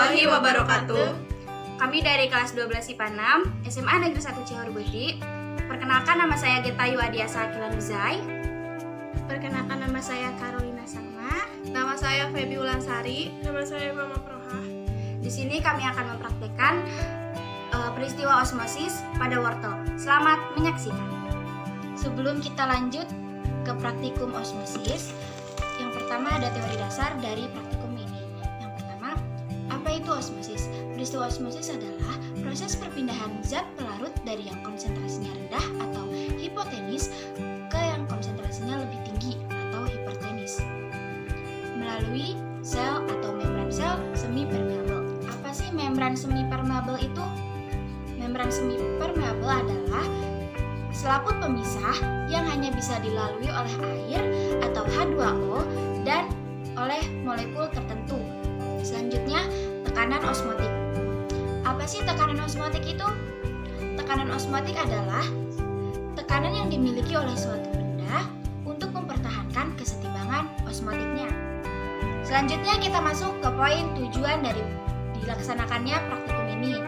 warahmatullahi wabarakatuh. Kami dari kelas 12 IPA 6, SMA Negeri 1 Cihorbuti. Perkenalkan, nama saya Getayu Adiasa Kilanuzai. Perkenalkan, nama saya Carolina Salma. Nama saya Feby Ulansari. Nama saya Mama Proha. Di sini kami akan mempraktekkan peristiwa osmosis pada wortel. Selamat menyaksikan. Sebelum kita lanjut ke praktikum osmosis, yang pertama ada teori dasar dari praktikum ini. Yang pertama, apa itu osmosis? Peristiwa osmosis adalah proses perpindahan zat pelarut dari yang konsentrasinya rendah atau hipotenis ke yang konsentrasinya lebih tinggi atau hipertenis melalui sel atau membran sel semi permeabel. Apa sih membran semi permeabel itu? Membran semi permeabel adalah selaput pemisah yang hanya bisa dilalui oleh air atau H2O dan oleh molekul tertentu. Selanjutnya, tekanan osmotik. Apa sih tekanan osmotik itu? Tekanan osmotik adalah tekanan yang dimiliki oleh suatu benda untuk mempertahankan kesetimbangan osmotiknya. Selanjutnya kita masuk ke poin tujuan dari dilaksanakannya praktikum ini.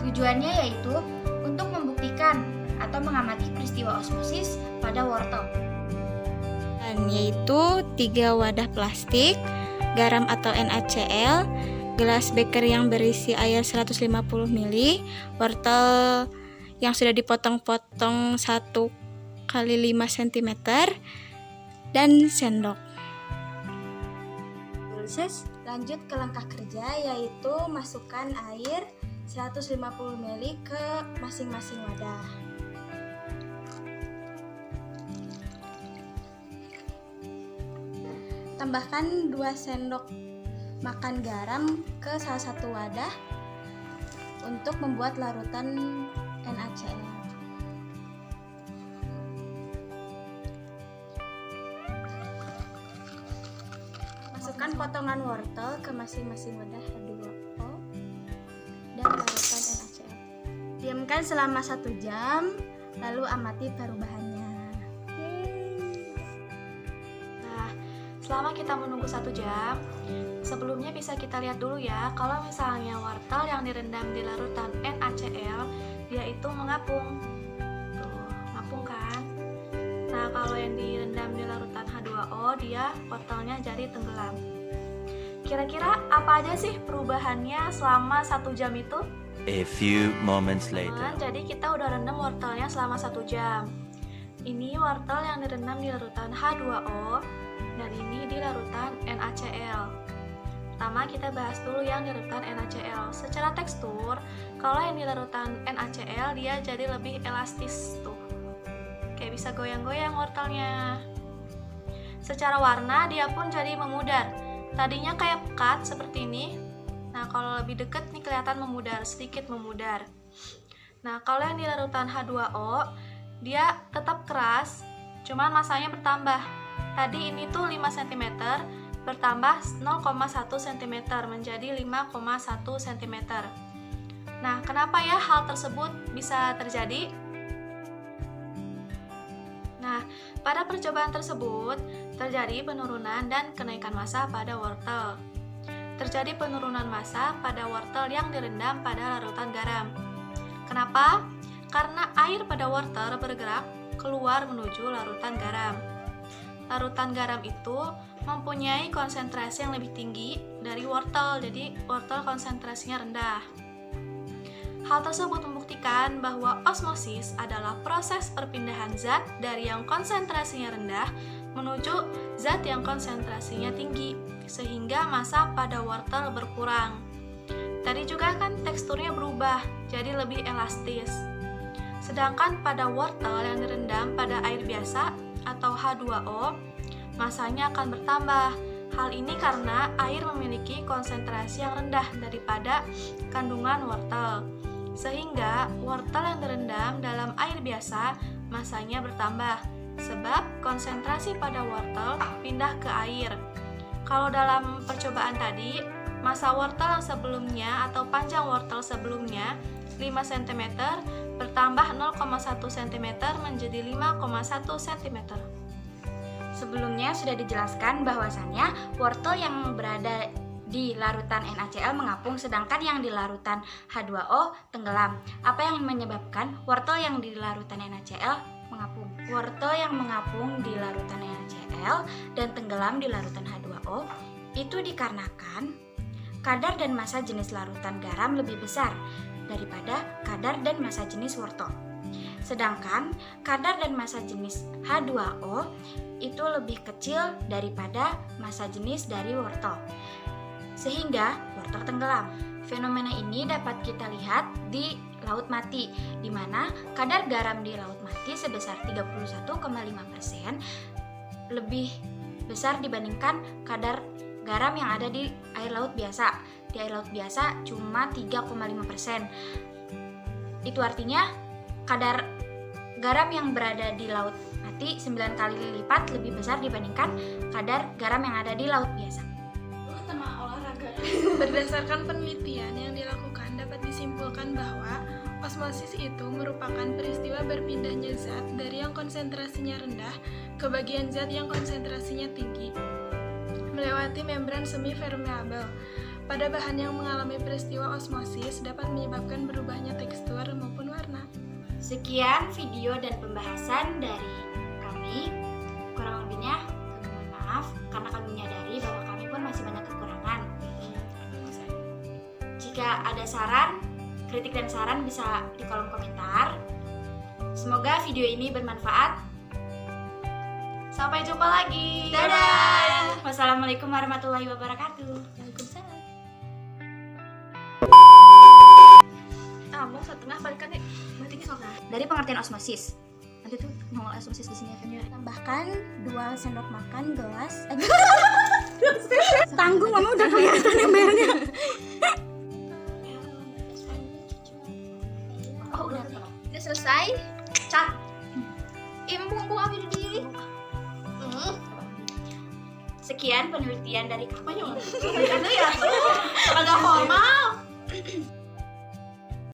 Tujuannya yaitu untuk membuktikan atau mengamati peristiwa osmosis pada wortel. Yaitu 3 wadah plastik, garam atau NaCl, gelas beker yang berisi air 150 ml, wortel yang sudah dipotong-potong 1 kali 5 cm, dan sendok. Proses lanjut ke langkah kerja, yaitu masukkan air 150 ml ke masing-masing wadah. Tambahkan 2 sendok makan garam ke salah satu wadah untuk membuat larutan NaCl. Masukkan potongan wortel ke masing-masing wadah H2O dan larutan NaCl. Diamkan selama 1 jam, lalu amati perubahannya. Selama kita menunggu 1 jam, sebelumnya bisa kita lihat dulu ya, kalau misalnya wortel yang direndam di larutan NaCl, dia itu mengapung. Tuh, ngapung kan? Nah, kalau yang direndam di larutan H2O, dia wortelnya jadi tenggelam. Kira-kira apa aja sih perubahannya selama 1 jam itu? A few moments later. Jadi kita udah rendam wortelnya selama 1 jam. Ini wortel yang direndam di larutan H2O, dan ini di larutan NaCl. Pertama kita bahas dulu yang di larutan NaCl. Secara tekstur, kalau yang di larutan NaCl dia jadi lebih elastis tuh. Kayak bisa goyang-goyang wortelnya. Secara warna dia pun jadi memudar. Tadinya kayak pekat seperti ini. Nah, kalau lebih dekat nih kelihatan memudar, sedikit memudar. Nah, kalau yang di larutan H2O dia tetap keras, cuman masanya bertambah. Tadi ini tuh 5 cm bertambah 0,1 cm menjadi 5,1 cm. Nah, kenapa ya hal tersebut bisa terjadi? Nah, pada percobaan tersebut terjadi penurunan dan kenaikan massa pada wortel. Terjadi penurunan massa pada wortel yang direndam pada larutan garam. Kenapa? Karena air pada wortel bergerak keluar menuju larutan garam. Larutan garam itu mempunyai konsentrasi yang lebih tinggi dari wortel, jadi wortel konsentrasinya rendah. Hal tersebut membuktikan bahwa osmosis adalah proses perpindahan zat dari yang konsentrasinya rendah menuju zat yang konsentrasinya tinggi, sehingga massa pada wortel berkurang. Tadi juga kan teksturnya berubah, jadi lebih elastis. Sedangkan pada wortel yang direndam pada air biasa atau H2O, masanya akan bertambah. Hal ini karena air memiliki konsentrasi yang rendah daripada kandungan wortel. Sehingga wortel yang direndam dalam air biasa, masanya bertambah. Sebab konsentrasi pada wortel pindah ke air. Kalau dalam percobaan tadi, massa wortel yang sebelumnya atau panjang wortel sebelumnya 5 cm bertambah 0,1 cm menjadi 5,1 cm. Sebelumnya sudah dijelaskan bahwasannya wortel yang berada di larutan NaCl mengapung, sedangkan yang di larutan H2O tenggelam. Apa yang menyebabkan wortel yang di larutan NaCl mengapung? Wortel yang mengapung di larutan NaCl dan tenggelam di larutan H2O itu dikarenakan kadar dan massa jenis larutan garam lebih besar daripada kadar dan massa jenis wortel. Sedangkan kadar dan massa jenis H2O itu lebih kecil daripada massa jenis dari wortel, sehingga wortel tenggelam. Fenomena ini dapat kita lihat di laut mati, di mana kadar garam di laut mati sebesar 31,5% lebih besar dibandingkan kadar garam yang ada di air laut biasa. Di air laut biasa cuma 3,5%. Itu artinya kadar garam yang berada di laut mati 9 kali lipat lebih besar dibandingkan kadar garam yang ada di laut biasa. Berdasarkan penelitian yang dilakukan, dapat disimpulkan bahwa osmosis itu merupakan peristiwa berpindahnya zat dari yang konsentrasinya rendah ke bagian zat yang konsentrasinya tinggi melewati membran semi-permeabel. Pada bahan yang mengalami peristiwa osmosis dapat menyebabkan berubahnya tekstur maupun warna. Sekian video dan pembahasan dari kami. Kurang lebihnya kami mohon maaf karena kami menyadari bahwa kami pun masih banyak kekurangan. Jika ada saran, kritik dan saran bisa di kolom komentar. Semoga video ini bermanfaat. Sampai jumpa lagi. Dadah. Wassalamualaikum warahmatullahi wabarakatuh. Waalaikumsalam. Mau setengah balikan nih. Berarti ini soalnya. Dari pengertian osmosis. Nanti tuh nongol osmosis di sini ya. Tambahkan 2 sendok makan gelas. Tanggung, mama udah kelihatan embernya. Oh, udah. Udah selesai. Cat. Imbung ambil diri. Sekian penelitian dari kami. Itu ya. Agak formal.